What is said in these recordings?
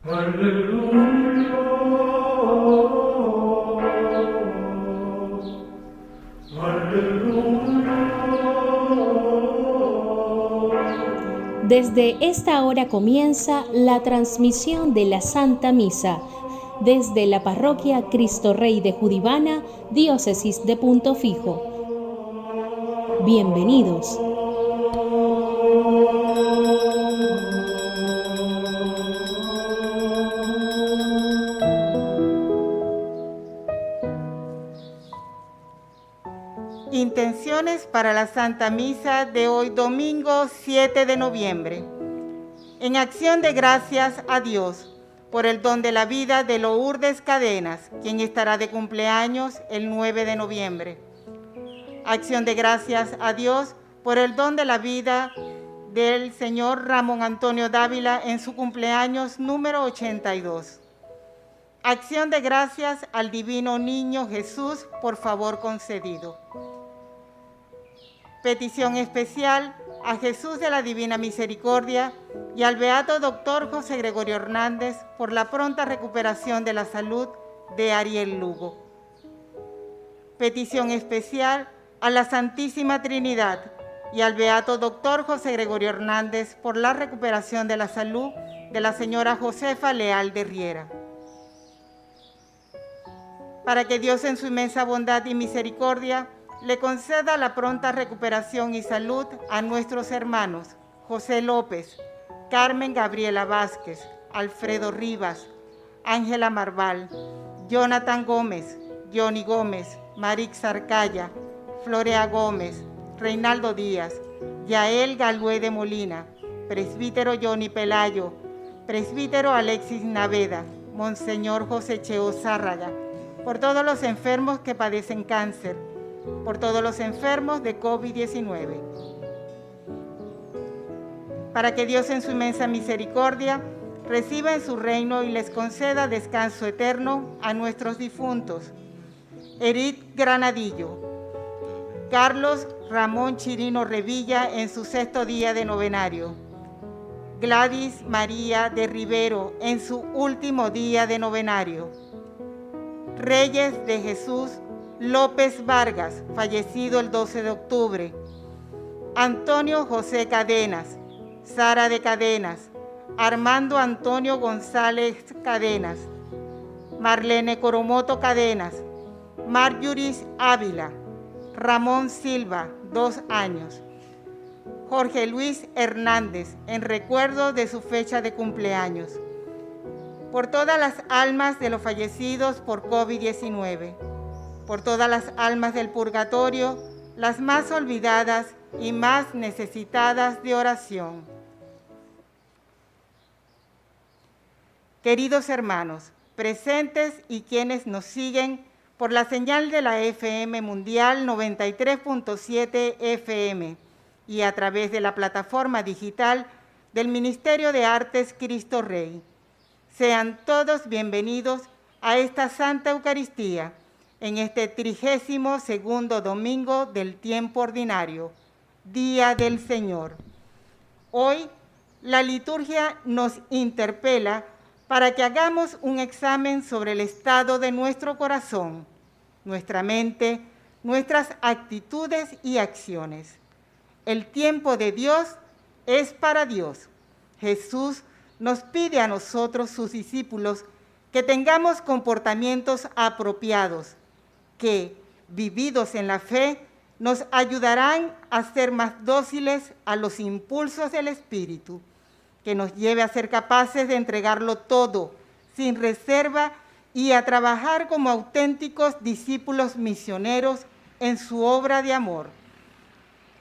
Aleluya, aleluya. Desde esta hora comienza la transmisión de la Santa Misa desde la Parroquia Cristo Rey de Judivana, Diócesis de Punto Fijo. Bienvenidos. Intenciones para la Santa Misa de hoy domingo 7 de noviembre. En acción de gracias a Dios por el don de la vida de Lourdes Cadenas, quien estará de cumpleaños el 9 de noviembre. Acción de gracias a Dios por el don de la vida del señor Ramón Antonio Dávila en su cumpleaños número 82. Acción de gracias al Divino Niño Jesús por favor concedido. Petición especial a Jesús de la Divina Misericordia y al Beato Doctor José Gregorio Hernández por la pronta recuperación de la salud de Ariel Lugo. Petición especial a la Santísima Trinidad y al Beato Doctor José Gregorio Hernández por la recuperación de la salud de la señora Josefa Leal de Riera. Para que Dios en su inmensa bondad y misericordia le conceda la pronta recuperación y salud a nuestros hermanos José López, Carmen Gabriela Vázquez, Alfredo Rivas, Ángela Marval, Jonathan Gómez, Johnny Gómez, Marix Arcaya, Florea Gómez, Reinaldo Díaz, Yael Galué de Molina, presbítero Johnny Pelayo, presbítero Alexis Naveda, Monseñor José Cheo Zárraga, por todos los enfermos que padecen cáncer, por todos los enfermos de COVID-19. Para que Dios en su inmensa misericordia reciba en su reino y les conceda descanso eterno a nuestros difuntos. Edith Granadillo, Carlos Ramón Chirino Revilla en su 6º día de novenario, Gladys María de Rivero en su último día de novenario, Reyes de Jesús López Vargas, fallecido el 12 de octubre, Antonio José Cadenas, Sara de Cadenas, Armando Antonio González Cadenas, Marlene Coromoto Cadenas, Marjuris Ávila, Ramón Silva, 2 años, Jorge Luis Hernández, en recuerdo de su fecha de cumpleaños, por todas las almas de los fallecidos por COVID-19, por todas las almas del purgatorio, las más olvidadas y más necesitadas de oración. Queridos hermanos, presentes y quienes nos siguen por la señal de la FM Mundial 93.7 FM y a través de la plataforma digital del Ministerio de Artes Cristo Rey. Sean todos bienvenidos a esta Santa Eucaristía, en este 32º domingo del tiempo ordinario, Día del Señor. Hoy la liturgia nos interpela para que hagamos un examen sobre el estado de nuestro corazón, nuestra mente, nuestras actitudes y acciones. El tiempo de Dios es para Dios. Jesús nos pide a nosotros, sus discípulos, que tengamos comportamientos apropiados, que, vividos en la fe, nos ayudarán a ser más dóciles a los impulsos del Espíritu, que nos lleve a ser capaces de entregarlo todo, sin reserva, y a trabajar como auténticos discípulos misioneros en su obra de amor.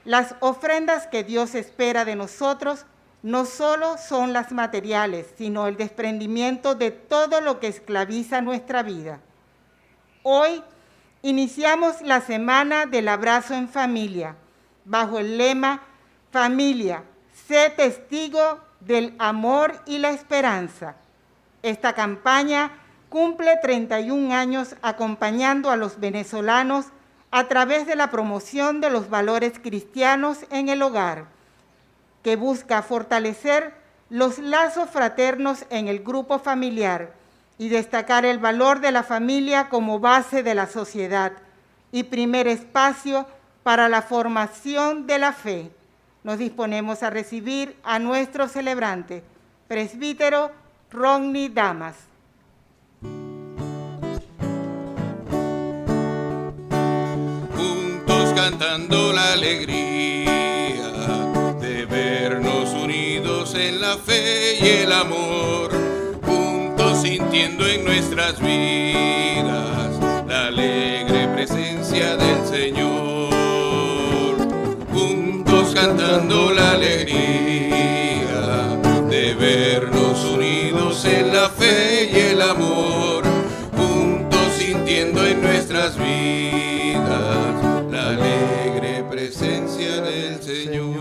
Las ofrendas que Dios espera de nosotros no solo son las materiales, sino el desprendimiento de todo lo que esclaviza nuestra vida. Hoy iniciamos la semana del abrazo en familia, bajo el lema Familia, sé testigo del amor y la esperanza. Esta campaña cumple 31 años acompañando a los venezolanos a través de la promoción de los valores cristianos en el hogar, que busca fortalecer los lazos fraternos en el grupo familiar y destacar el valor de la familia como base de la sociedad y primer espacio para la formación de la fe. Nos disponemos a recibir a nuestro celebrante, presbítero Ronnie Damas. Juntos cantando la alegría de vernos unidos en la fe y el amor, juntos sintiendo en nuestras vidas la alegre presencia del Señor, juntos cantando la alegría de vernos unidos en la fe y el amor, juntos sintiendo en nuestras vidas la alegre presencia del Señor.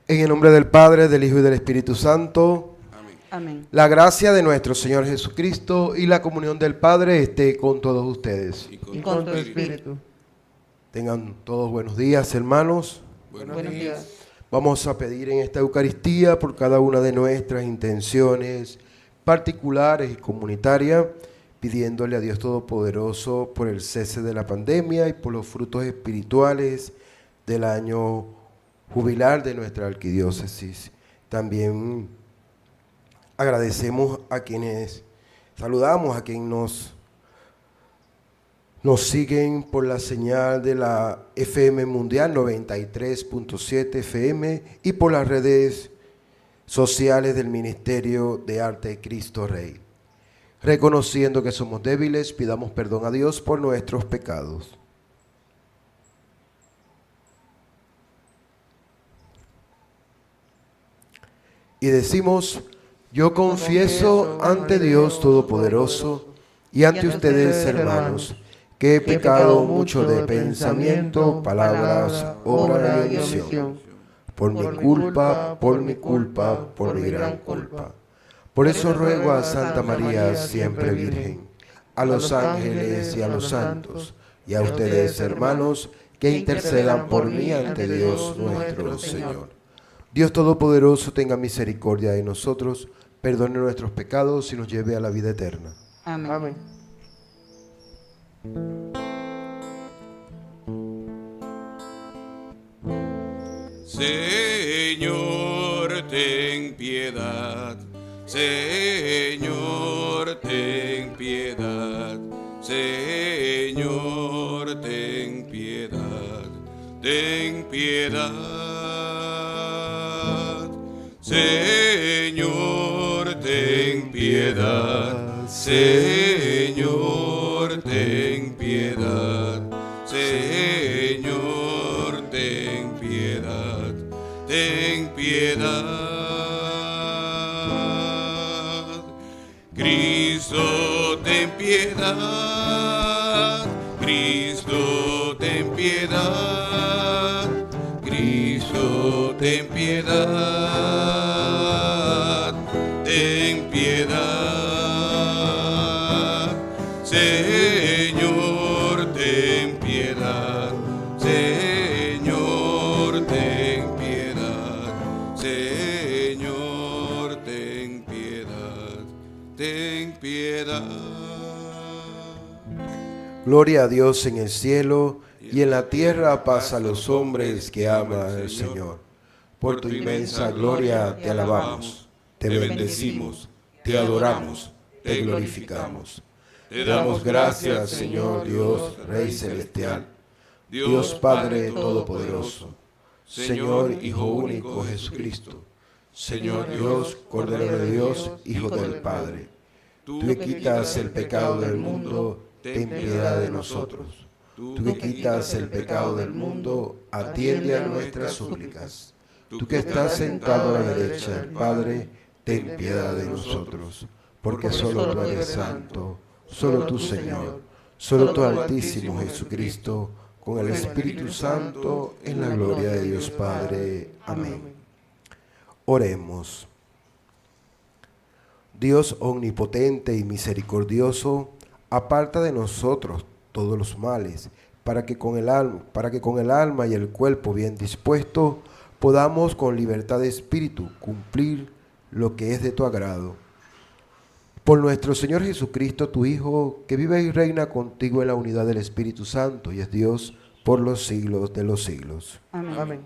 En el nombre del Padre, del Hijo y del Espíritu Santo. Amén. Amén. La gracia de nuestro Señor Jesucristo y la comunión del Padre esté con todos ustedes. Y Y con tu espíritu. Tengan todos buenos días, hermanos. Buenos días. Vamos a pedir en esta Eucaristía por cada una de nuestras intenciones particulares y comunitarias, pidiéndole a Dios Todopoderoso por el cese de la pandemia y por los frutos espirituales del año jubilar de nuestra arquidiócesis. También agradecemos a quienes, saludamos a quienes nos siguen por la señal de la FM Mundial 93.7 FM y por las redes sociales del Ministerio de Arte Cristo Rey. Reconociendo que somos débiles, pidamos perdón a Dios por nuestros pecados. Y decimos: yo confieso ante Dios Todopoderoso y ante ustedes, hermanos, que he pecado mucho de pensamiento, palabras, obra y omisión, por mi culpa, por mi gran culpa. Por eso ruego a Santa María, siempre Virgen, a los ángeles y a los santos, y a ustedes, hermanos, que intercedan por mí ante Dios nuestro Señor. Dios Todopoderoso tenga misericordia de nosotros, perdone nuestros pecados y nos lleve a la vida eterna. Amén. Amén. Señor, ten piedad. Señor, ten piedad. Señor, ten piedad. Ten piedad. Señor, ten piedad. Señor, ten piedad. Señor, ten piedad. Ten piedad. Cristo, ten piedad. Cristo, ten piedad. Cristo, ten piedad. Ten piedad. Señor, ten piedad. Señor, ten piedad. Señor, ten piedad. Ten piedad. Gloria a Dios en el cielo y en la tierra paz a los hombres que aman al Señor. Por tu inmensa gloria te alabamos, te bendecimos, te adoramos, te glorificamos. Te damos gracias, Señor Dios, Rey Celestial, Dios Padre Todopoderoso, Señor Hijo único Jesucristo, Señor Dios, Cordero de Dios, Hijo del Padre. Tú que quitas el pecado del mundo, ten piedad de nosotros. Tú que quitas el pecado del mundo, atiende a nuestras súplicas. Tú que estás sentado a la derecha del Padre, ten piedad de nosotros. Porque solo tú eres santo, solo tú, Señor, solo tú, Altísimo Jesucristo, con el Espíritu Santo, en la gloria de Dios Padre. Amén. Oremos. Dios omnipotente y misericordioso, aparta de nosotros todos los males, para que con el alma y el cuerpo bien dispuesto podamos con libertad de espíritu cumplir lo que es de tu agrado. Por nuestro Señor Jesucristo, tu Hijo, que vive y reina contigo en la unidad del Espíritu Santo y es Dios por los siglos de los siglos. Amén. Amén.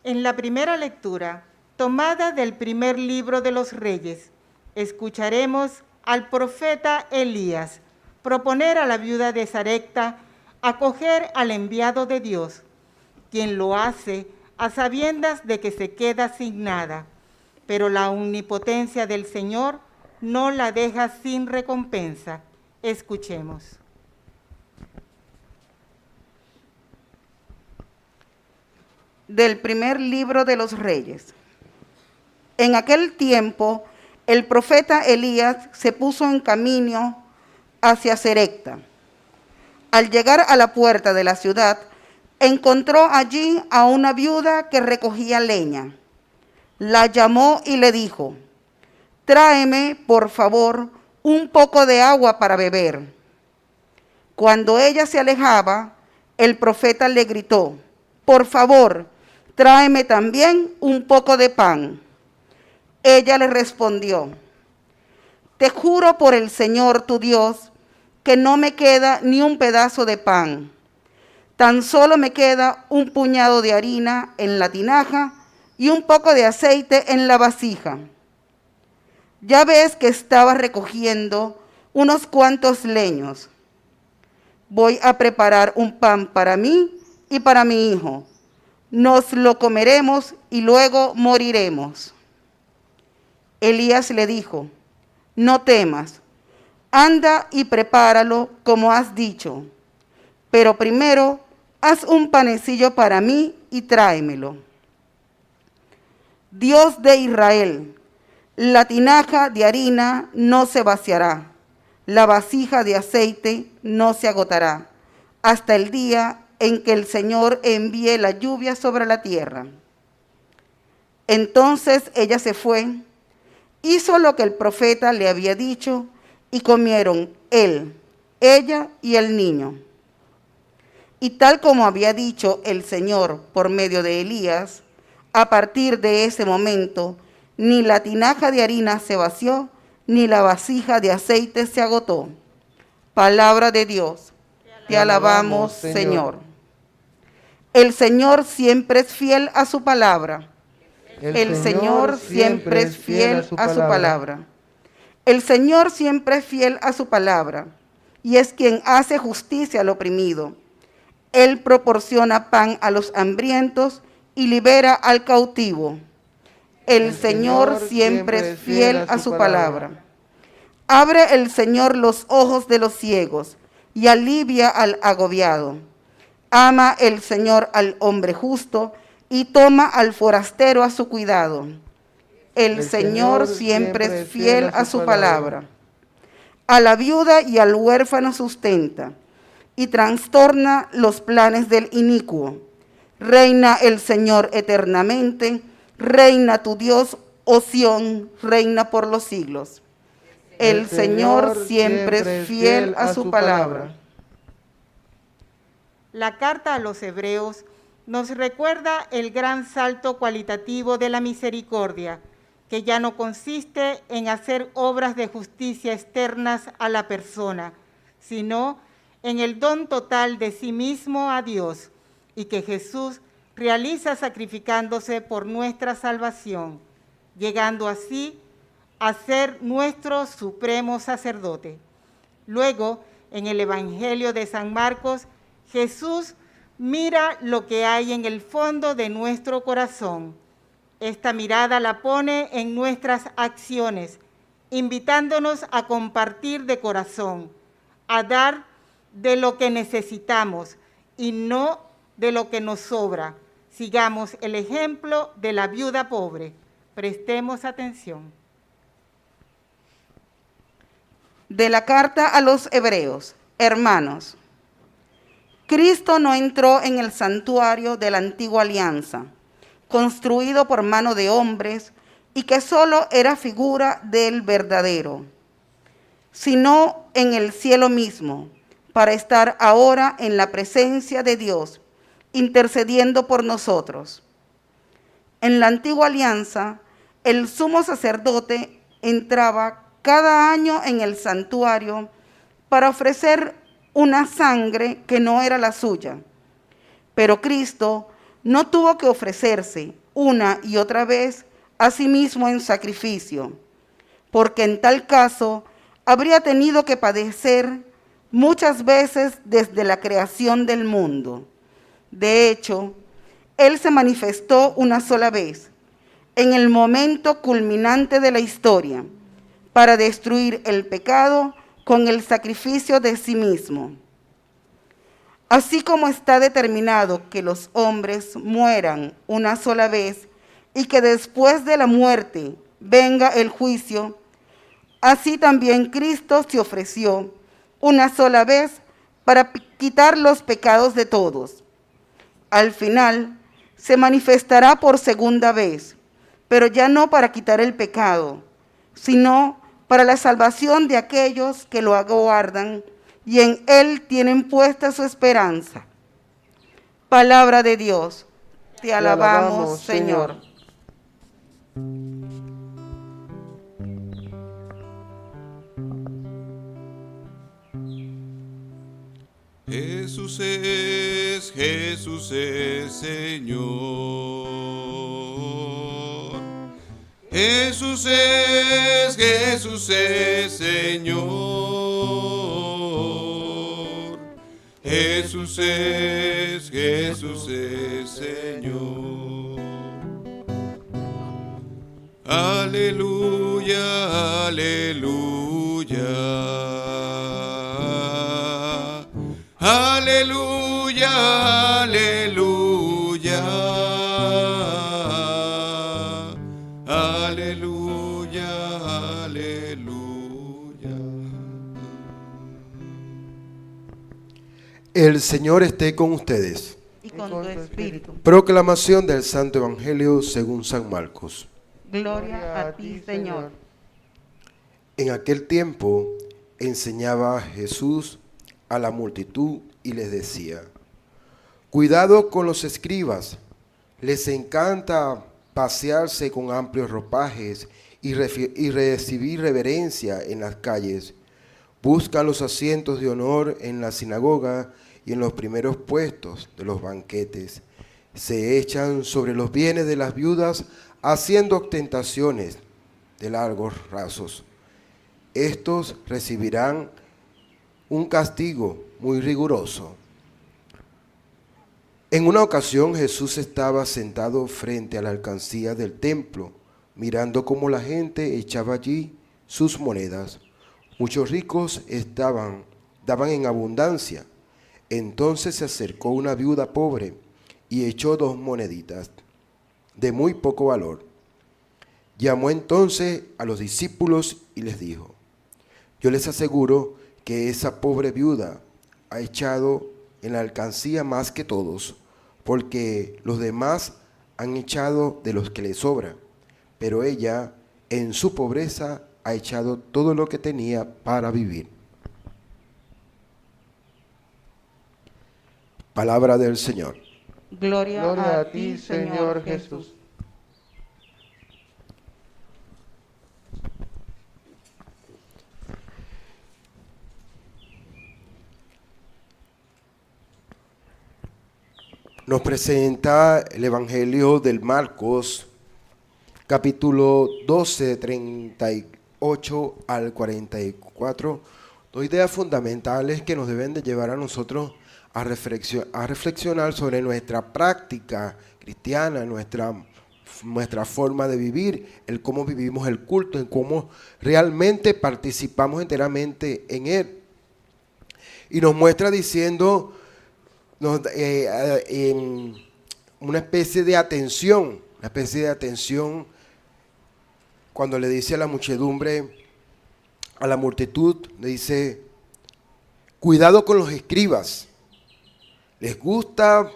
En la primera lectura, tomada del primer libro de los Reyes, escucharemos al profeta Elías proponer a la viuda de Sarepta acoger al enviado de Dios, quien lo hace a sabiendas de que se queda sin nada, pero la omnipotencia del Señor no la deja sin recompensa. Escuchemos. Del primer libro de los Reyes. En aquel tiempo, el profeta Elías se puso en camino hacia Sarepta. Al llegar a la puerta de la ciudad, encontró allí a una viuda que recogía leña. La llamó y le dijo: «Tráeme, por favor, un poco de agua para beber». Cuando ella se alejaba, el profeta le gritó: «Por favor, tráeme también un poco de pan». Ella le respondió: «Te juro por el Señor tu Dios que no me queda ni un pedazo de pan. Tan solo me queda un puñado de harina en la tinaja y un poco de aceite en la vasija. Ya ves que estaba recogiendo unos cuantos leños. Voy a preparar un pan para mí y para mi hijo. Nos lo comeremos y luego moriremos». Elías le dijo: «No temas, anda y prepáralo como has dicho, pero primero haz un panecillo para mí y tráemelo». Dios de Israel, la tinaja de harina no se vaciará, la vasija de aceite no se agotará, hasta el día en que el Señor envíe la lluvia sobre la tierra. Entonces ella se fue, hizo lo que el profeta le había dicho, y comieron él, ella y el niño. Y tal como había dicho el Señor por medio de Elías, a partir de ese momento, ni la tinaja de harina se vació, ni la vasija de aceite se agotó. Palabra de Dios. Te alabamos, Señor. El Señor siempre es fiel a su palabra. El Señor siempre es fiel a su palabra. El Señor siempre es fiel a su palabra, y es quien hace justicia al oprimido. Él proporciona pan a los hambrientos y libera al cautivo. El Señor siempre es fiel a su palabra. Abre el Señor los ojos de los ciegos y alivia al agobiado. Ama el Señor al hombre justo y toma al forastero a su cuidado. El Señor siempre es fiel a su palabra. A la viuda y al huérfano sustenta y trastorna los planes del inicuo. Reina el Señor eternamente, reina tu Dios, oh Sión, reina por los siglos. El Señor siempre es fiel a su palabra. La carta a los Hebreos nos recuerda el gran salto cualitativo de la misericordia, que ya no consiste en hacer obras de justicia externas a la persona, sino en el don total de sí mismo a Dios, y que Jesús realiza sacrificándose por nuestra salvación, llegando así a ser nuestro supremo sacerdote. Luego, en el Evangelio de San Marcos, Jesús mira lo que hay en el fondo de nuestro corazón. Esta mirada la pone en nuestras acciones, invitándonos a compartir de corazón, a dar de lo que necesitamos y no de lo que nos sobra. Sigamos el ejemplo de la viuda pobre. Prestemos atención. De la carta a los Hebreos. Hermanos, Cristo no entró en el santuario de la antigua alianza, construido por mano de hombres, y que solo era figura del verdadero. sino en el cielo mismo, para estar ahora en la presencia de Dios, intercediendo por nosotros. En la antigua alianza, el sumo sacerdote entraba cada año en el santuario para ofrecer una sangre que no era la suya. Pero Cristo no tuvo que ofrecerse una y otra vez a sí mismo en sacrificio, porque en tal caso habría tenido que padecer muchas veces desde la creación del mundo. De hecho, Él se manifestó una sola vez, en el momento culminante de la historia, para destruir el pecado con el sacrificio de sí mismo. Así como está determinado que los hombres mueran una sola vez y que después de la muerte venga el juicio, así también Cristo se ofreció una sola vez para quitar los pecados de todos. Al final se manifestará por segunda vez, pero ya no para quitar el pecado, sino para la salvación de aquellos que lo aguardan y en Él tienen puesta su esperanza. Palabra de Dios. Te alabamos, Señor. Jesús es Señor. Jesús es Señor. Jesús es Señor. Aleluya, aleluya. Aleluya, aleluya. Aleluya, aleluya. El Señor esté con ustedes. Y con tu espíritu. Proclamación del Santo Evangelio según San Marcos. Gloria a ti, Señor. En aquel tiempo enseñaba Jesús a la multitud y les decía: cuidado con los escribas, les encanta pasearse con amplios ropajes y recibir reverencia en las calles. Buscan los asientos de honor en la sinagoga y en los primeros puestos de los banquetes. Se echan sobre los bienes de las viudas haciendo ostentaciones de largos rasos. Estos recibirán un castigo muy riguroso. En una ocasión Jesús estaba sentado frente a la alcancía del templo, mirando cómo la gente echaba allí sus monedas. Muchos ricos daban en abundancia. Entonces se acercó una viuda pobre y echó 2 moneditas de muy poco valor. Llamó entonces a los discípulos y les dijo: yo les aseguro que esa pobre viuda ha echado en la alcancía más que todos, porque los demás han echado de los que les sobra, pero ella, en su pobreza, ha echado todo lo que tenía para vivir. Palabra del Señor. Gloria a ti, Señor Jesús. Nos presenta el Evangelio del Marcos, capítulo 12, 38 al 44. 2 ideas fundamentales que nos deben de llevar a nosotros a reflexionar sobre nuestra práctica cristiana, nuestra forma de vivir, el cómo vivimos el culto, en cómo realmente participamos enteramente en él. Y nos muestra diciendo en una especie de atención cuando le dice a la muchedumbre, a la multitud, le dice: cuidado con los escribas, les gusta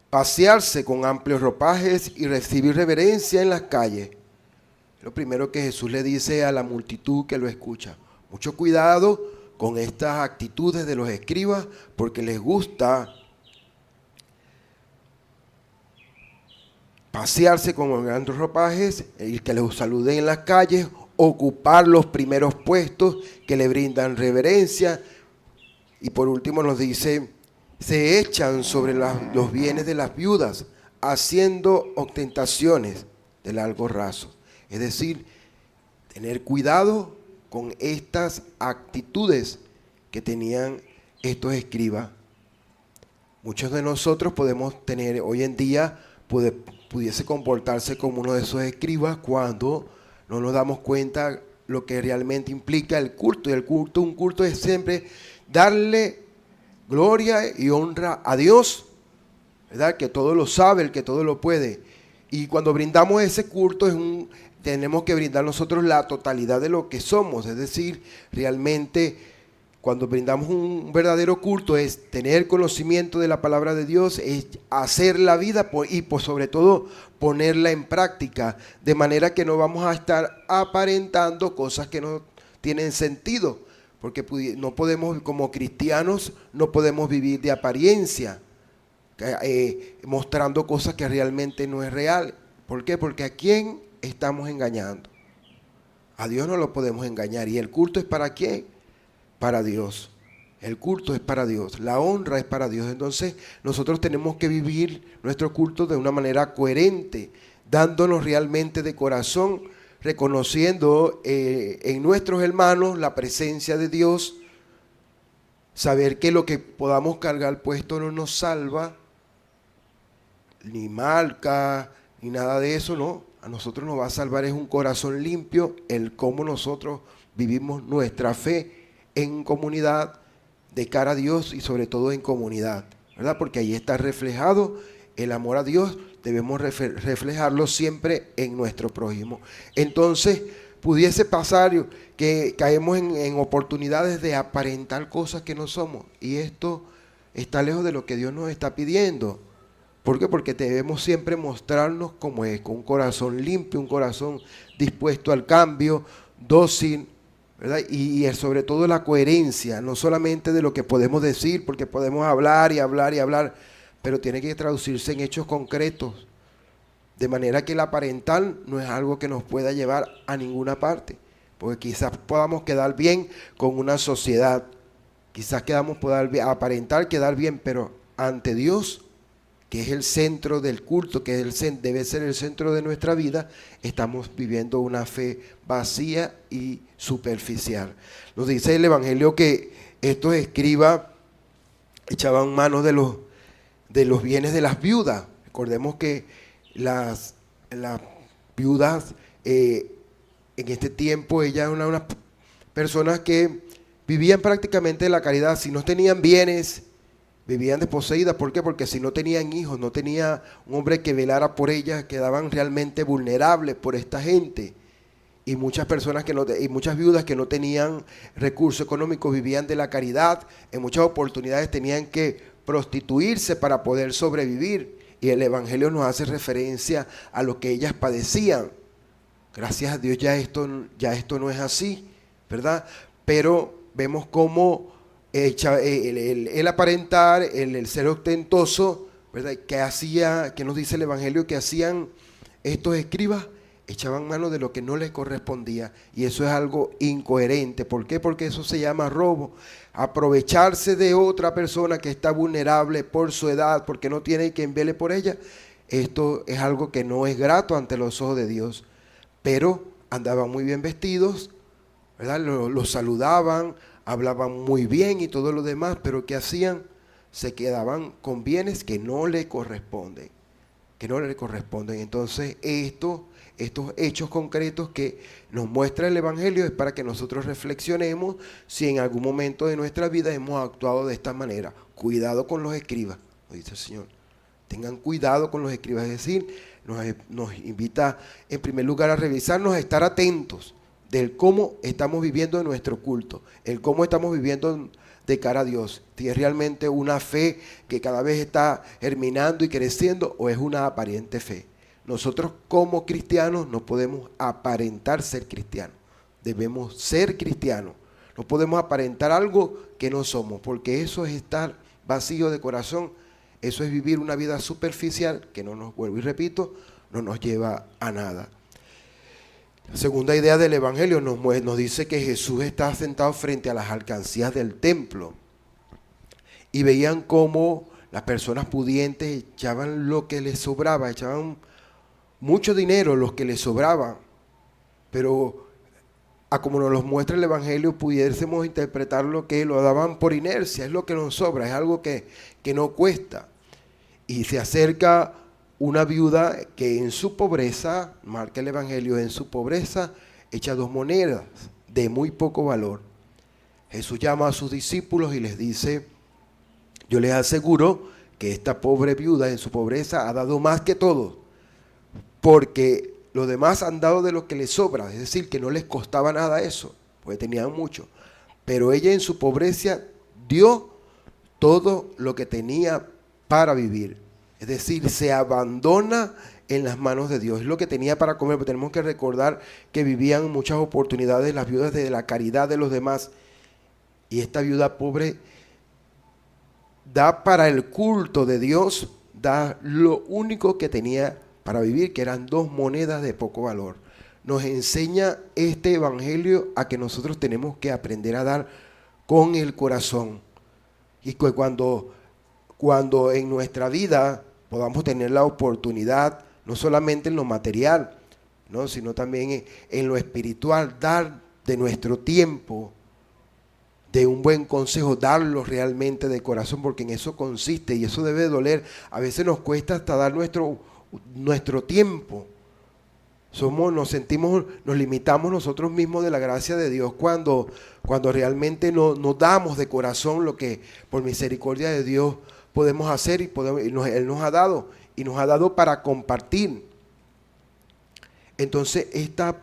pasearse con amplios ropajes y recibir reverencia en las calles. Lo primero que Jesús le dice a la multitud que lo escucha: Mucho cuidado con estas actitudes de los escribas, porque les gusta pasearse con grandes ropajes, el que los saluden en las calles, ocupar los primeros puestos, que le brindan reverencia. Y por último nos dice, se echan sobre los bienes de las viudas, haciendo ostentaciones de largo raso. Es decir, tener cuidado con estas actitudes que tenían estos escribas. Muchos de nosotros podemos tener hoy en día, pudiese comportarse como uno de esos escribas cuando no nos damos cuenta lo que realmente implica el culto. Y un culto es siempre darle gloria y honra a Dios, ¿verdad? Que todo lo sabe, el que todo lo puede. Y cuando brindamos ese culto tenemos que brindar nosotros la totalidad de lo que somos. Es decir, realmente cuando brindamos un verdadero culto es tener conocimiento de la palabra de Dios, es hacer la vida y sobre todo ponerla en práctica, de manera que no vamos a estar aparentando cosas que no tienen sentido, porque no podemos, como cristianos, no podemos vivir de apariencia, mostrando cosas que realmente no es real. ¿Por qué? Porque ¿a quién estamos engañando? A Dios no lo podemos engañar. ¿Y el culto es para quién? Para Dios. El culto es para Dios, la honra es para Dios. Entonces nosotros tenemos que vivir nuestro culto de una manera coherente, dándonos realmente de corazón, reconociendo en nuestros hermanos la presencia de Dios, saber que lo que podamos cargar puesto no nos salva, ni marca, ni nada de eso, no. A nosotros nos va a salvar es un corazón limpio, el cómo nosotros vivimos nuestra fe en comunidad, de cara a Dios y sobre todo en comunidad, ¿verdad? Porque ahí está reflejado el amor a Dios, debemos reflejarlo siempre en nuestro prójimo. Entonces, pudiese pasar que caemos en oportunidades de aparentar cosas que no somos, y esto está lejos de lo que Dios nos está pidiendo. ¿Por qué? Porque debemos siempre mostrarnos como es, con un corazón limpio, un corazón dispuesto al cambio, dócil, ¿verdad? Y sobre todo la coherencia, no solamente de lo que podemos decir, porque podemos hablar y hablar y hablar, pero tiene que traducirse en hechos concretos, de manera que el aparentar no es algo que nos pueda llevar a ninguna parte, porque quizás podamos quedar bien con una sociedad, quizás aparentar quedar bien, pero ante Dios, que es el centro del culto, que debe ser el centro de nuestra vida, estamos viviendo una fe vacía y superficial. Nos dice el Evangelio que estos escribas echaban mano de los bienes de las viudas. Recordemos que las viudas en este tiempo, ellas eran unas personas que vivían prácticamente de la caridad. Si no tenían bienes, vivían desposeídas. ¿Por qué? Porque si no tenían hijos, no tenía un hombre que velara por ellas, quedaban realmente vulnerables por esta gente. Y muchas personas muchas viudas que no tenían recursos económicos vivían de la caridad. En muchas oportunidades tenían que prostituirse para poder sobrevivir. Y el Evangelio nos hace referencia a lo que ellas padecían. Gracias a Dios ya esto no es así, ¿verdad? Pero vemos cómo el aparentar, el ser ostentoso, ¿verdad? Que nos dice el Evangelio que hacían estos escribas, echaban mano de lo que no les correspondía, y eso es algo incoherente. ¿Por qué? Porque eso se llama robo. Aprovecharse de otra persona que está vulnerable por su edad, porque no tiene quien vele por ella, esto es algo que no es grato ante los ojos de Dios. Pero andaban muy bien vestidos, ¿verdad? Los saludaban, hablaban muy bien y todo lo demás, pero ¿qué hacían? Se quedaban con bienes que no le corresponden, Entonces estos hechos concretos que nos muestra el Evangelio es para que nosotros reflexionemos si en algún momento de nuestra vida hemos actuado de esta manera. Cuidado con los escribas, nos dice el Señor. Tengan cuidado con los escribas, es decir, nos invita en primer lugar a revisarnos, a estar atentos del cómo estamos viviendo nuestro culto, el cómo estamos viviendo de cara a Dios. Si es realmente una fe que cada vez está germinando y creciendo, o es una aparente fe. Nosotros como cristianos no podemos aparentar ser cristianos, debemos ser cristianos. No podemos aparentar algo que no somos, porque eso es estar vacío de corazón. Eso es vivir una vida superficial que no nos, vuelvo y repito, no nos lleva a nada. La segunda idea del Evangelio nos dice que Jesús está sentado frente a las alcancías del templo y veían cómo las personas pudientes echaban lo que les sobraba, echaban mucho dinero, los que les sobraba, pero a como nos lo muestra el Evangelio, pudiésemos interpretarlo que lo daban por inercia, es lo que nos sobra, es algo que no cuesta. Y se acerca una viuda que en su pobreza, marca el Evangelio, en su pobreza echa 2 monedas de muy poco valor. Jesús llama a sus discípulos y les dice: yo les aseguro que esta pobre viuda en su pobreza ha dado más que todos, porque los demás han dado de lo que les sobra, es decir, que no les costaba nada eso, porque tenían mucho. Pero ella en su pobreza dio todo lo que tenía para vivir. Es decir, se abandona en las manos de Dios. Es lo que tenía para comer, pero tenemos que recordar que vivían muchas oportunidades las viudas de la caridad de los demás. Y esta viuda pobre da para el culto de Dios, da lo único que tenía para vivir, que eran 2 monedas de poco valor. Nos enseña este Evangelio a que nosotros tenemos que aprender a dar con el corazón. Y que cuando en nuestra vida podamos tener la oportunidad, no solamente en lo material, ¿no?, sino también en lo espiritual, dar de nuestro tiempo, de un buen consejo, darlo realmente de corazón, porque en eso consiste y eso debe doler. A veces nos cuesta hasta dar nuestro tiempo. Nos limitamos nosotros mismos de la gracia de Dios cuando realmente no damos de corazón lo que por misericordia de Dios podemos hacer Él nos ha dado para compartir. Entonces esta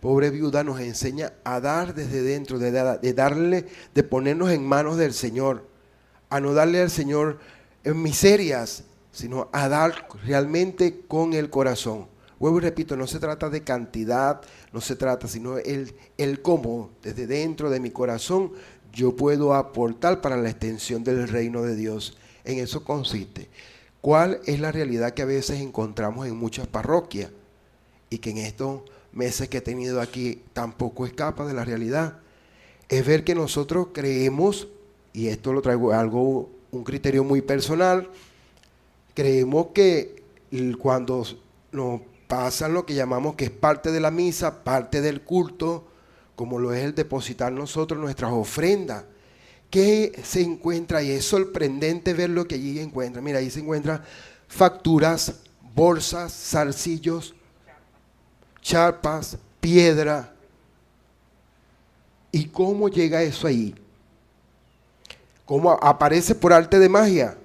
pobre viuda nos enseña a dar desde dentro, de ponernos en manos del Señor, a no darle al Señor en miserias, sino a dar realmente con el corazón. Vuelvo y repito, no se trata de cantidad, no se trata, sino el cómo, desde dentro de mi corazón, yo puedo aportar para la extensión del reino de Dios. En eso consiste. ¿Cuál es la realidad que a veces encontramos en muchas parroquias? Y que en estos meses que he tenido aquí tampoco escapa de la realidad. Es ver que nosotros creemos, y esto lo traigo un criterio muy personal, creemos que cuando nos pasan lo que llamamos que es parte de la misa, parte del culto, como lo es el depositar nosotros nuestras ofrendas, ¿qué se encuentra? Y es sorprendente ver lo que allí encuentra. Mira, ahí se encuentran facturas, bolsas, zarcillos, chapas, piedra. ¿Y cómo llega eso ahí? ¿Cómo aparece por arte de magia?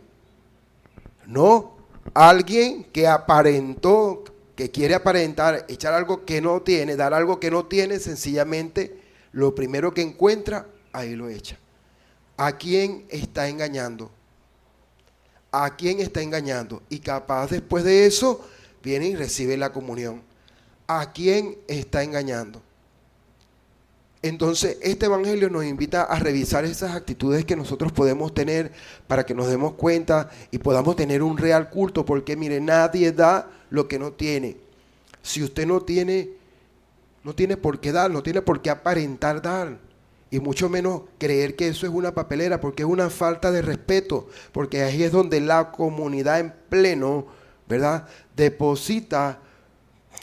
No, alguien que aparentó, que quiere aparentar, echar algo que no tiene, dar algo que no tiene, sencillamente lo primero que encuentra, ahí lo echa. ¿A quién está engañando? ¿A quién está engañando? Y capaz después de eso viene y recibe la comunión. ¿A quién está engañando? Entonces, este Evangelio nos invita a revisar esas actitudes que nosotros podemos tener para que nos demos cuenta y podamos tener un real culto, porque mire, nadie da lo que no tiene. Si usted no tiene por qué dar, no tiene por qué aparentar dar, y mucho menos creer que eso es una papelera, porque es una falta de respeto, porque ahí es donde la comunidad en pleno, ¿verdad?, deposita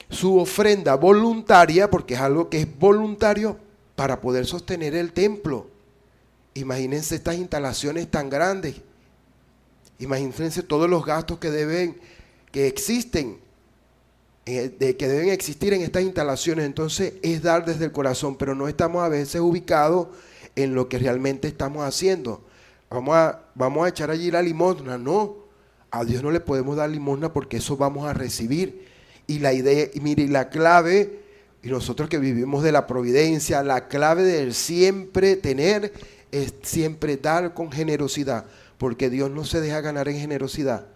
su ofrenda voluntaria, porque es algo que es voluntario, para poder sostener el templo. Imagínense estas instalaciones tan grandes. Imagínense todos los gastos que deben existir en estas instalaciones. Entonces es dar desde el corazón, pero no estamos a veces ubicados en lo que realmente estamos haciendo. Vamos a echar allí la limosna. No, a Dios no le podemos dar limosna porque eso vamos a recibir. Y la idea, y mire, la clave, y nosotros que vivimos de la providencia, la clave del siempre tener es siempre dar con generosidad, porque Dios no se deja ganar en generosidad.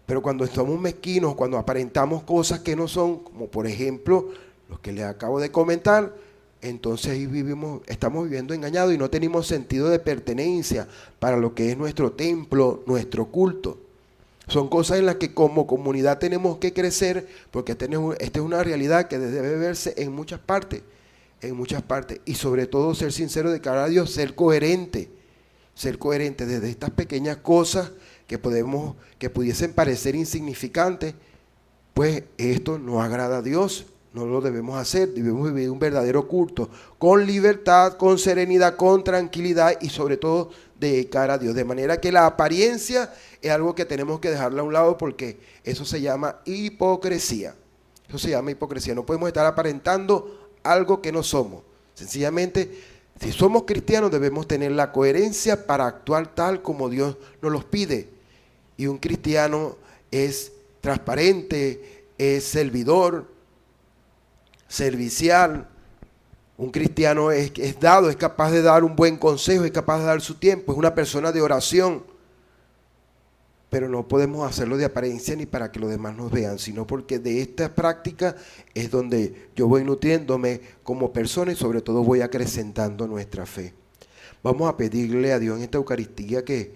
Pero cuando estamos mezquinos, cuando aparentamos cosas que no son, como por ejemplo los que les acabo de comentar, entonces ahí estamos viviendo engañados y no tenemos sentido de pertenencia para lo que es nuestro templo, nuestro culto. Son cosas en las que como comunidad tenemos que crecer, porque esta es una realidad que debe verse en muchas partes, y sobre todo ser sincero de cara a Dios, ser coherente desde estas pequeñas cosas que pudiesen parecer insignificantes. Pues esto no agrada a Dios, no lo debemos hacer, debemos vivir un verdadero culto, con libertad, con serenidad, con tranquilidad y sobre todo de cara a Dios. De manera que la apariencia es algo que tenemos que dejarla a un lado, porque eso se llama hipocresía. No podemos estar aparentando algo que no somos. Sencillamente, si somos cristianos debemos tener la coherencia para actuar tal como Dios nos los pide. Y un cristiano es transparente, es servidor, servicial. Un cristiano es capaz de dar un buen consejo, es capaz de dar su tiempo, es una persona de oración. Pero no podemos hacerlo de apariencia ni para que los demás nos vean, sino porque de esta práctica es donde yo voy nutriéndome como persona y sobre todo voy acrecentando nuestra fe. Vamos a pedirle a Dios en esta Eucaristía que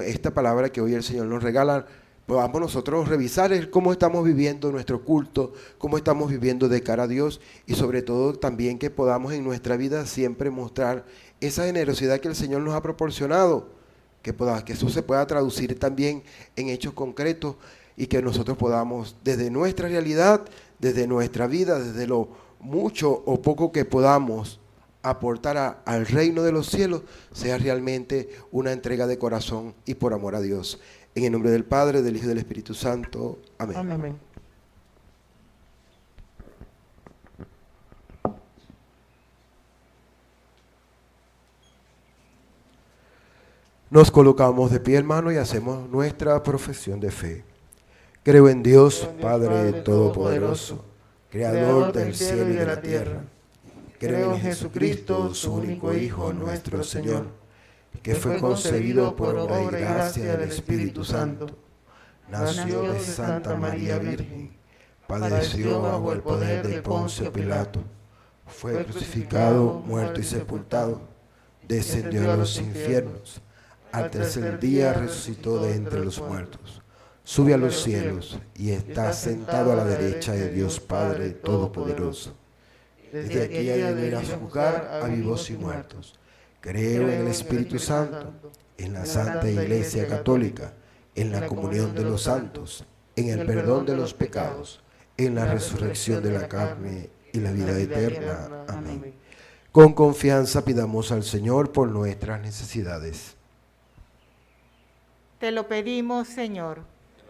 esta palabra que hoy el Señor nos regala, podamos nosotros revisar cómo estamos viviendo nuestro culto, cómo estamos viviendo de cara a Dios y sobre todo también que podamos en nuestra vida siempre mostrar esa generosidad que el Señor nos ha proporcionado, que eso se pueda traducir también en hechos concretos y que nosotros podamos desde nuestra realidad, desde nuestra vida, desde lo mucho o poco que podamos aportar al reino de los cielos, sea realmente una entrega de corazón y por amor a Dios. En el nombre del Padre, del Hijo y del Espíritu Santo. Amén. Amén. Nos colocamos de pie, hermano, y hacemos nuestra profesión de fe. Creo en Dios, Padre Todopoderoso, Creador del cielo y de la tierra. Creo en Jesucristo, su único Hijo, nuestro Señor, que fue concebido por obra y gracia del Espíritu Santo. Nació de Santa María Virgen, padeció bajo el poder de Poncio Pilato, fue crucificado, muerto y sepultado, descendió a los infiernos, al tercer día resucitó de entre los muertos, sube a los cielos y está sentado a la derecha de Dios Padre Todopoderoso. Desde aquí ha de venir a juzgar a vivos y muertos. Creo en el Espíritu Santo, en la Santa Iglesia Católica, en la comunión de los santos, en el perdón de los pecados, en la resurrección de la carne y la vida eterna. Amén. Con confianza pidamos al Señor por nuestras necesidades. Te lo pedimos, Señor.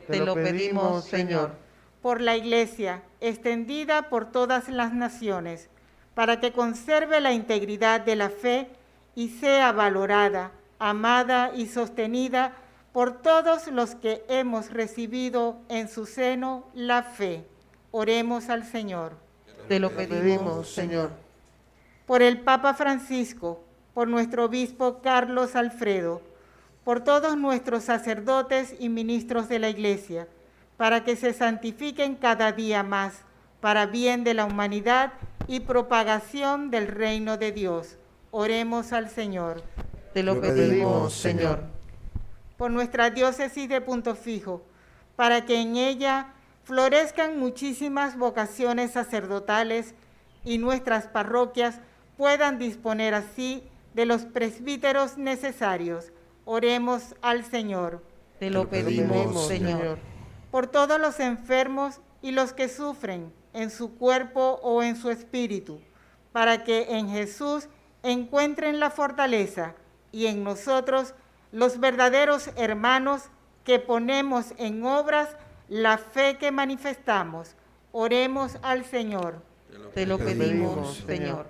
Te lo pedimos, Señor. Por la Iglesia, extendida por todas las naciones, para que conserve la integridad de la fe y sea valorada, amada y sostenida por todos los que hemos recibido en su seno la fe. Oremos al Señor. Te lo pedimos, Señor. Por el Papa Francisco, por nuestro obispo Carlos Alfredo, por todos nuestros sacerdotes y ministros de la Iglesia, para que se santifiquen cada día más, para bien de la humanidad y propagación del reino de Dios. Oremos al Señor. Te lo pedimos, Señor. Por nuestra diócesis de Punto Fijo, para que en ella florezcan muchísimas vocaciones sacerdotales y nuestras parroquias puedan disponer así de los presbíteros necesarios. Oremos al Señor. Te lo pedimos, Señor. Por todos los enfermos y los que sufren en su cuerpo o en su espíritu, para que en Jesús encuentren la fortaleza y en nosotros los verdaderos hermanos que ponemos en obras la fe que manifestamos. Oremos al Señor. Te lo pedimos, Señor.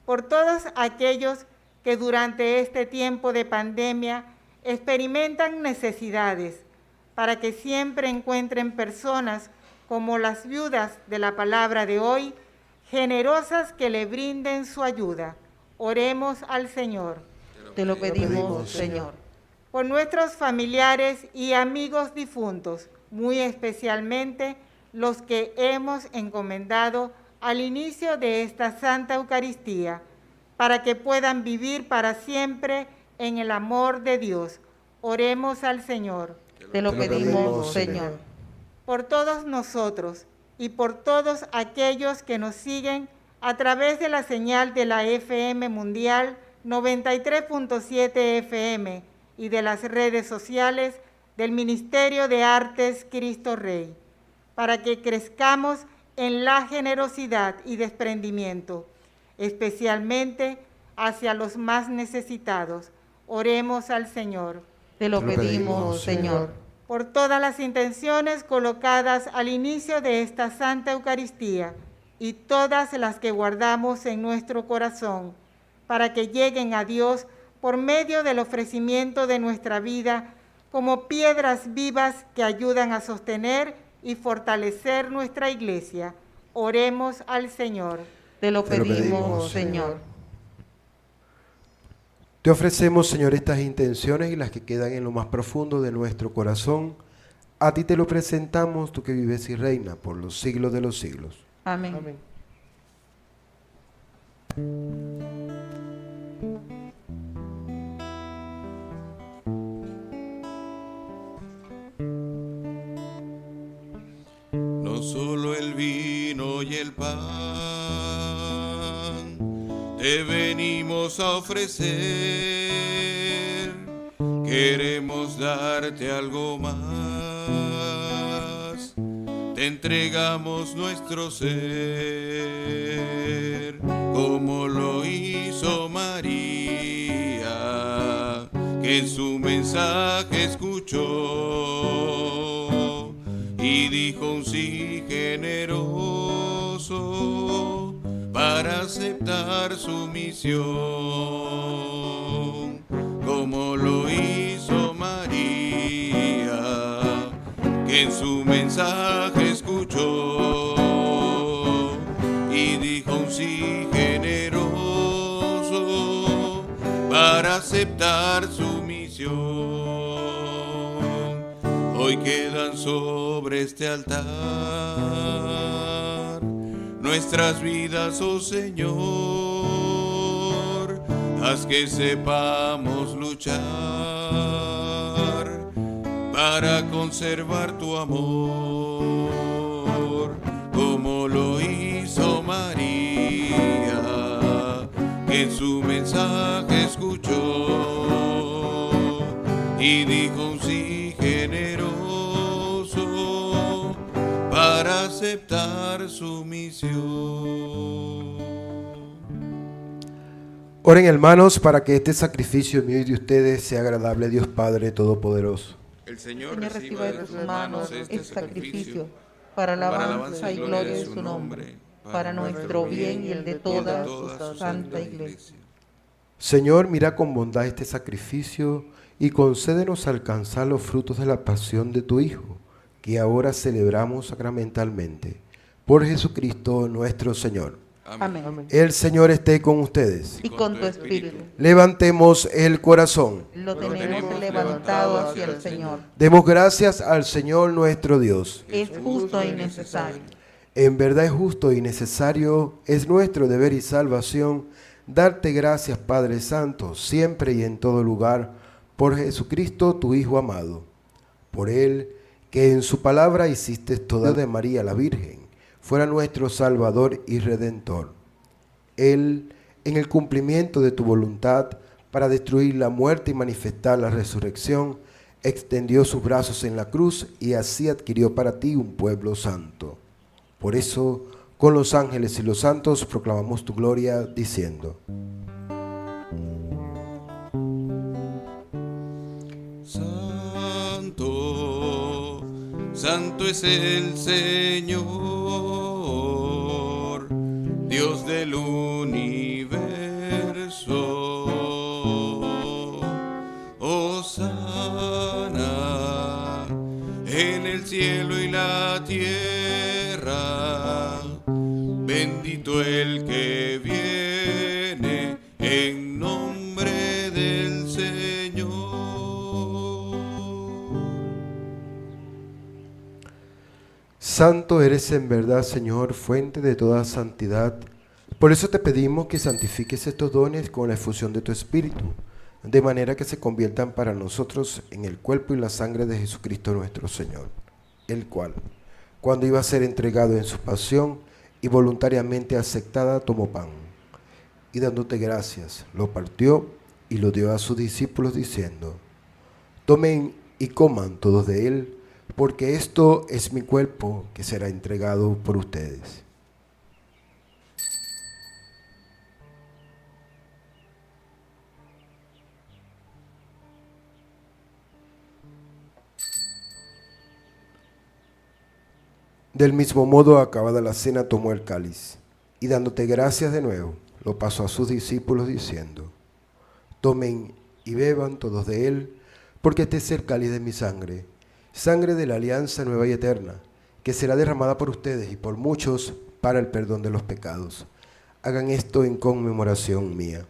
Por todos aquellos que durante este tiempo de pandemia experimentan necesidades, para que siempre encuentren personas como las viudas de la palabra de hoy, generosas que le brinden su ayuda. Oremos al Señor. Te lo pedimos, Señor. Por nuestros familiares y amigos difuntos, muy especialmente los que hemos encomendado al inicio de esta Santa Eucaristía, para que puedan vivir para siempre en el amor de Dios. Oremos al Señor. Te lo pedimos, Señor. Por todos nosotros y por todos aquellos que nos siguen a través de la señal de la FM Mundial 93.7 FM y de las redes sociales del Ministerio de Artes Cristo Rey, para que crezcamos en la generosidad y desprendimiento, especialmente hacia los más necesitados. Oremos al Señor. Te lo pedimos, Señor. Por todas las intenciones colocadas al inicio de esta Santa Eucaristía y todas las que guardamos en nuestro corazón, para que lleguen a Dios por medio del ofrecimiento de nuestra vida como piedras vivas que ayudan a sostener y fortalecer nuestra iglesia. Oremos al Señor. Te lo pedimos, Señor. Te ofrecemos, Señor, estas intenciones y las que quedan en lo más profundo de nuestro corazón. A ti te lo presentamos, tú que vives y reinas por los siglos de los siglos. Amén. No solo el vino y el pan te venimos a ofrecer, queremos darte algo más, te entregamos nuestro ser, como lo hizo María, que en su mensaje escuchó y dijo un sí generoso para aceptar su misión, como lo hizo María, que en su mensaje escuchó y dijo un sí generoso para aceptar su misión. Hoy quedan sobre este altar nuestras vidas, oh Señor, haz que sepamos luchar para conservar tu amor, como lo hizo María, que en su mensaje escuchó y dijo un sí generoso para aceptar su misión. Oren, hermanos, para que este sacrificio mío y de ustedes sea agradable a Dios Padre Todopoderoso. El Señor Reciba de tus manos este sacrificio para alabanza y gloria de su nombre, para nuestro bien y el de toda su santa iglesia. Señor, mira con bondad este sacrificio y concédenos alcanzar los frutos de la pasión de tu Hijo, que ahora celebramos sacramentalmente. Por Jesucristo nuestro Señor. Amén. El Señor esté con ustedes. Y con tu espíritu. Levantemos el corazón. Lo tenemos levantado hacia el Señor. Demos gracias al Señor nuestro Dios. Es justo y necesario. En verdad es justo y necesario, es nuestro deber y salvación, darte gracias, Padre Santo, siempre y en todo lugar, por Jesucristo, tu Hijo amado. Por Él, que en su palabra hiciste toda de María la Virgen, fuera nuestro Salvador y Redentor. Él, en el cumplimiento de tu voluntad, para destruir la muerte y manifestar la resurrección, extendió sus brazos en la cruz y así adquirió para ti un pueblo santo. Por eso, con los ángeles y los santos proclamamos tu gloria, diciendo: Santo, santo es el Señor, Dios del universo. Hosana en el cielo y la tierra, bendito el que viene en nombre del Señor. Santo eres en verdad, Señor, fuente de toda santidad. Por eso te pedimos que santifiques estos dones con la efusión de tu Espíritu, de manera que se conviertan para nosotros en el cuerpo y la sangre de Jesucristo nuestro Señor, el cual, cuando iba a ser entregado en su pasión y voluntariamente aceptada, tomó pan, y dándote gracias, lo partió y lo dio a sus discípulos diciendo: tomen y coman todos de él, porque esto es mi cuerpo que será entregado por ustedes. Del mismo modo, acabada la cena, tomó el cáliz, y dándote gracias de nuevo, lo pasó a sus discípulos diciendo: tomen y beban todos de él, porque este es el cáliz de mi sangre, sangre de la alianza nueva y eterna, que será derramada por ustedes y por muchos para el perdón de los pecados. Hagan esto en conmemoración mía.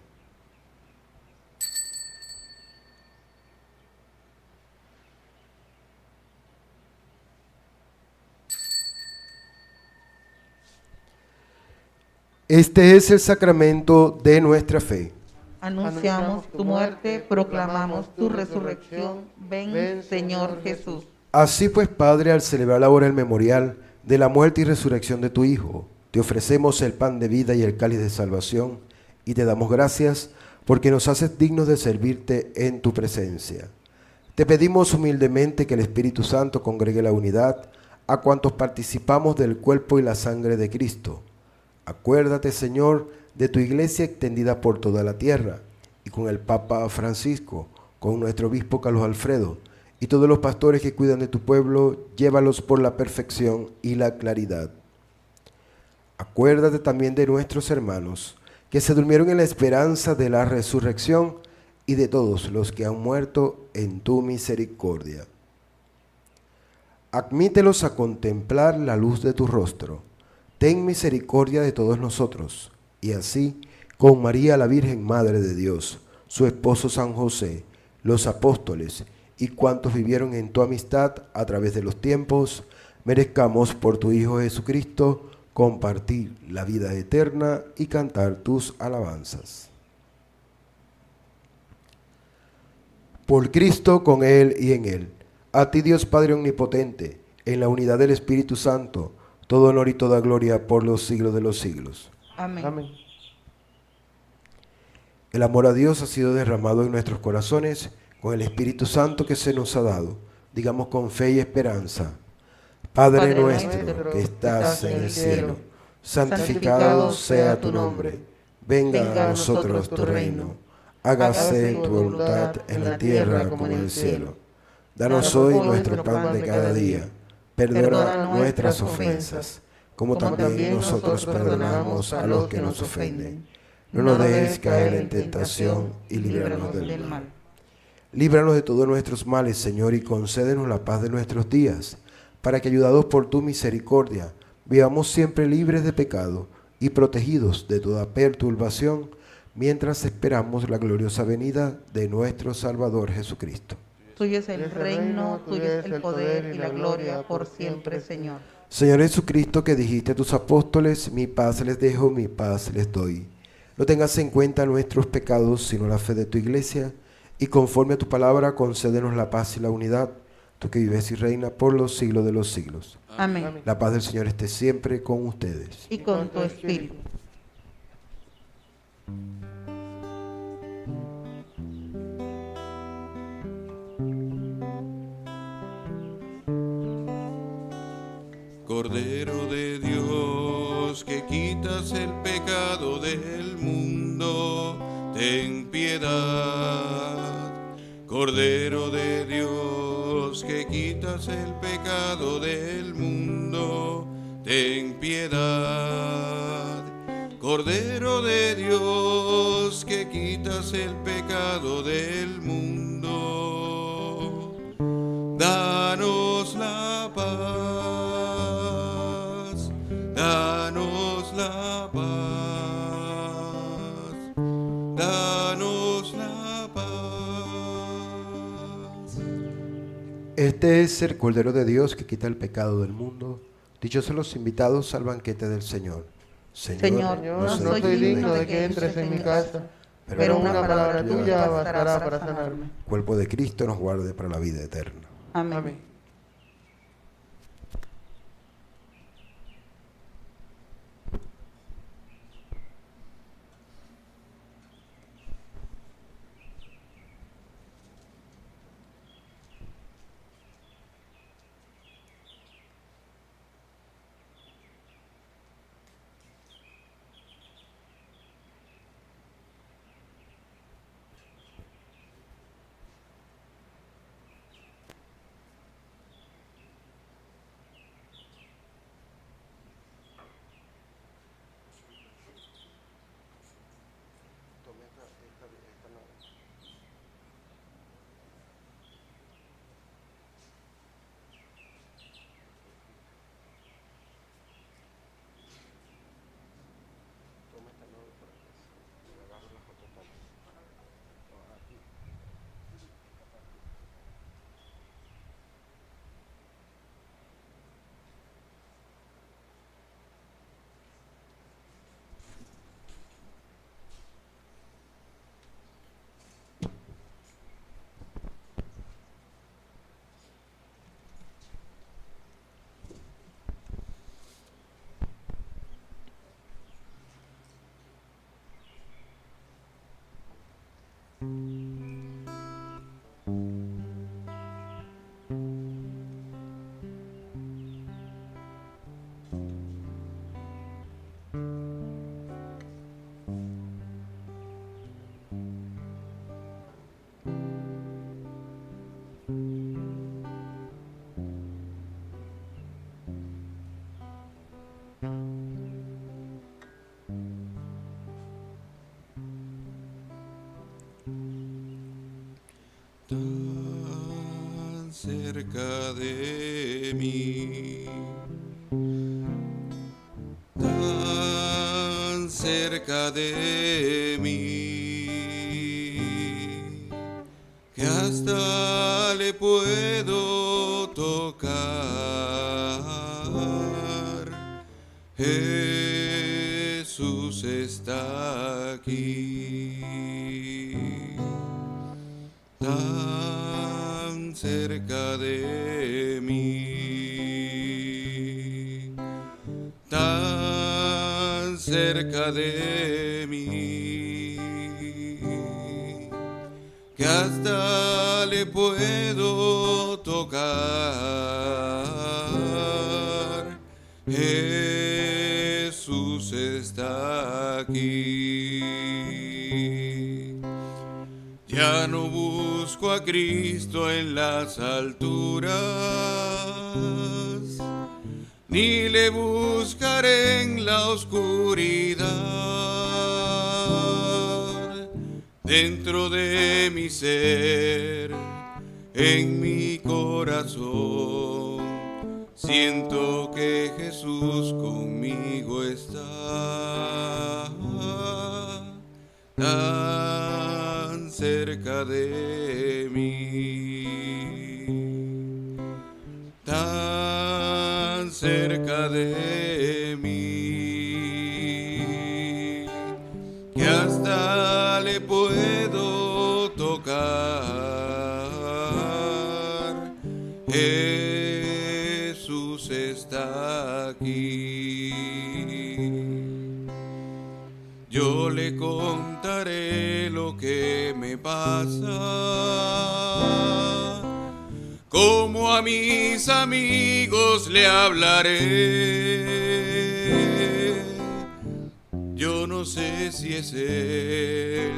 Este es el sacramento de nuestra fe. Anunciamos tu muerte, proclamamos tu resurrección. Ven, Señor Jesús. Así pues, Padre, al celebrar ahora el memorial de la muerte y resurrección de tu Hijo, te ofrecemos el pan de vida y el cáliz de salvación, y te damos gracias porque nos haces dignos de servirte en tu presencia. Te pedimos humildemente que el Espíritu Santo congregue la unidad a cuantos participamos del cuerpo y la sangre de Cristo. Acuérdate, Señor, de tu iglesia extendida por toda la tierra, y con el Papa Francisco, con nuestro obispo Carlos Alfredo, y todos los pastores que cuidan de tu pueblo, llévalos por la perfección y la claridad. Acuérdate también de nuestros hermanos, que se durmieron en la esperanza de la resurrección, y de todos los que han muerto en tu misericordia. Admítelos a contemplar la luz de tu rostro. Ten misericordia de todos nosotros, y así, con María la Virgen Madre de Dios, su esposo San José, los apóstoles y cuantos vivieron en tu amistad a través de los tiempos, merezcamos por tu Hijo Jesucristo compartir la vida eterna y cantar tus alabanzas. Por Cristo, con Él y en Él, a ti Dios Padre Omnipotente, en la unidad del Espíritu Santo, todo honor y toda gloria por los siglos de los siglos. Amén. Amén. El amor a Dios ha sido derramado en nuestros corazones con el Espíritu Santo que se nos ha dado. Digamos con fe y esperanza: Padre nuestro que estás en el cielo, santificado sea tu nombre. Venga a nosotros tu reino. Hágase tu voluntad en la tierra como en el cielo. Danos hoy nuestro pan de cada día. Perdona nuestras ofensas, como también nosotros perdonamos a los que nos ofenden. No nos dejes caer en tentación y líbranos del mal. Líbranos de todos nuestros males, Señor, y concédenos la paz de nuestros días, para que, ayudados por tu misericordia, vivamos siempre libres de pecado y protegidos de toda perturbación, mientras esperamos la gloriosa venida de nuestro Salvador Jesucristo. Tuyo es el reino, tuyo es el poder y la gloria por siempre, Señor. Señor Jesucristo, que dijiste a tus apóstoles: mi paz les dejo, mi paz les doy. No tengas en cuenta nuestros pecados, sino la fe de tu iglesia, y conforme a tu palabra, concédenos la paz y la unidad, tú que vives y reinas por los siglos de los siglos. Amén. La paz del Señor esté siempre con ustedes. Y con tu espíritu. Cordero de Dios, que quitas el pecado del mundo, ten piedad. Cordero de Dios, que quitas el pecado del mundo, ten piedad. Cordero de Dios, que quitas el pecado del mundo, danos la paz, danos la paz, danos la paz. Este es el Cordero de Dios que quita el pecado del mundo. Dichosos los invitados al banquete del Señor. Señor, no soy digno de que entres en mi casa, pero una palabra tuya bastará para sanarme. El cuerpo de Cristo nos guarde para la vida eterna. Amén. Tan cerca de mí, tan cerca de mí, que hasta le puedo tocar. Jesús está aquí. Tan cerca de mí, tan cerca de mí, que hasta le puedo tocar. Jesús está aquí. Ya no busco a Cristo en las alturas, ni le buscaré en la oscuridad. Dentro de mi ser, en mi corazón, siento que Jesús conmigo está. Tan cerca de mí, tan cerca de mí, que hasta le puedo tocar. Jesús está aquí. Yo le contaré lo que me pasa, como a mis amigos le hablaré. Yo no sé si es Él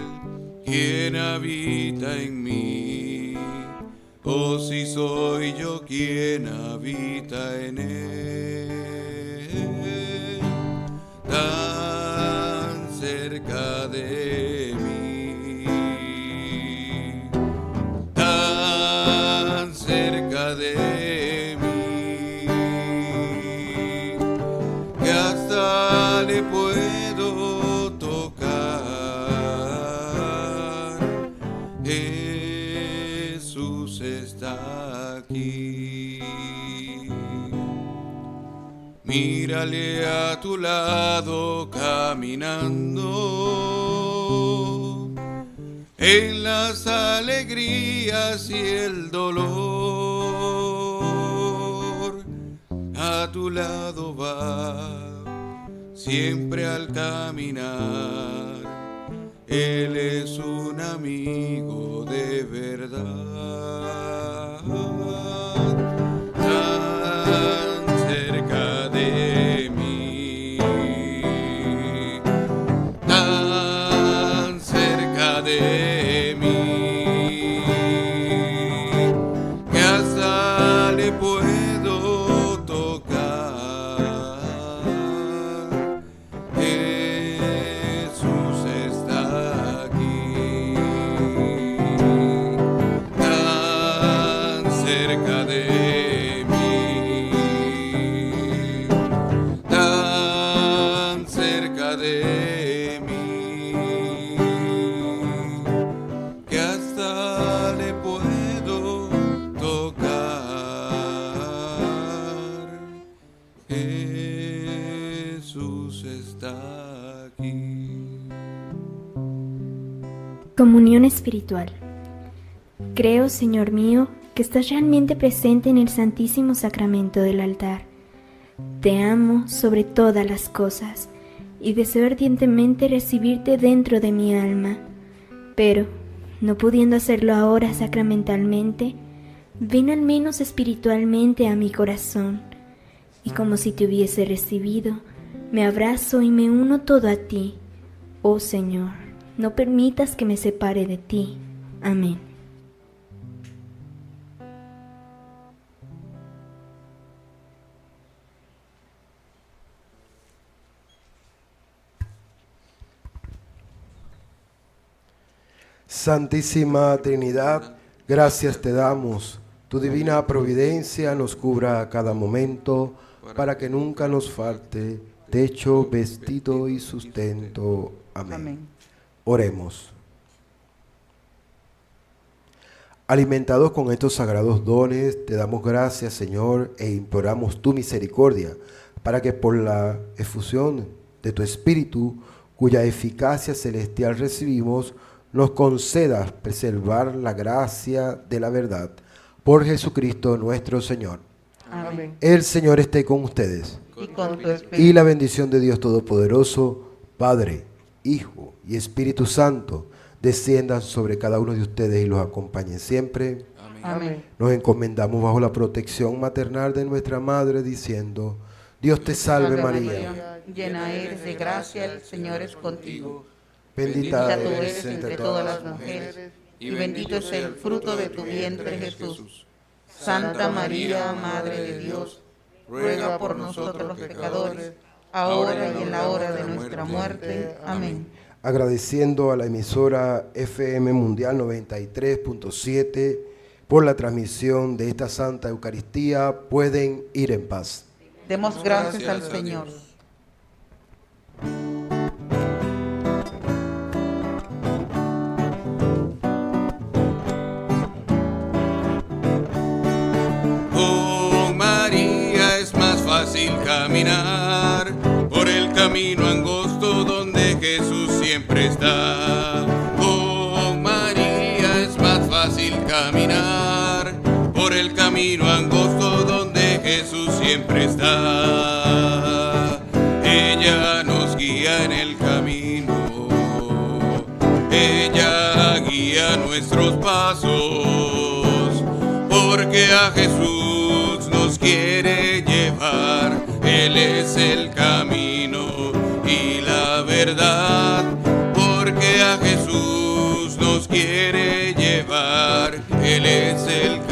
quien habita en mí, o si soy yo quien habita en Él. Tan cerca de mí, tan cerca de mí, que hasta le puedo tocar. Jesús está aquí. Mírale a tu lado caminando, en las alegrías y el dolor. A tu lado va, siempre al caminar. Él es un amigo de verdad. Tan cerca de mí, tan cerca de mí, que hasta le puedo tocar. Jesús está aquí, tan cerca de mí, tan cerca de mí, que hasta le puedo tocar. Jesús está aquí. Comunión espiritual. Creo, Señor mío, que estás realmente presente en el Santísimo Sacramento del altar. Te amo sobre todas las cosas y deseo ardientemente recibirte dentro de mi alma. Pero, no pudiendo hacerlo ahora sacramentalmente, ven al menos espiritualmente a mi corazón, y como si te hubiese recibido, me abrazo y me uno todo a ti. Oh Señor, no permitas que me separe de ti. Amén. Santísima Trinidad, gracias te damos. Tu divina providencia nos cubra a cada momento para que nunca nos falte techo, vestido y sustento. Amén. Amén. Oremos. Alimentados con estos sagrados dones, te damos gracias, Señor, e imploramos tu misericordia, para que por la efusión de tu Espíritu, cuya eficacia celestial recibimos, nos concedas preservar la gracia de la verdad. Por Jesucristo nuestro Señor. Amén. El Señor esté con ustedes. Y con tu espíritu. Y la bendición de Dios Todopoderoso, Padre, Hijo y Espíritu Santo, desciendan sobre cada uno de ustedes y los acompañen siempre. Amén. Nos encomendamos bajo la protección maternal de nuestra Madre, diciendo: Dios te salve María, llena eres de gracia, el Señor es contigo. bendita Bendita tú eres entre todas las mujeres, y bendito es el fruto de tu vientre, Jesús. Santa María, Madre de Dios, ruega por nosotros los pecadores, ahora y en la hora de nuestra muerte. Amén. Agradeciendo a la emisora FM Mundial 93.7 por la transmisión de esta Santa Eucaristía, pueden ir en paz. Demos gracias al Señor. Con María es más fácil caminar por el camino angosto donde Jesús siempre está. Con María es más fácil caminar por el camino angosto donde Jesús siempre está. Ella nos guía en el camino, ella guía nuestros pasos, porque a Jesús nos quiere llevar. Él es el camino y la verdad, porque a Jesús nos quiere llevar. Él es el camino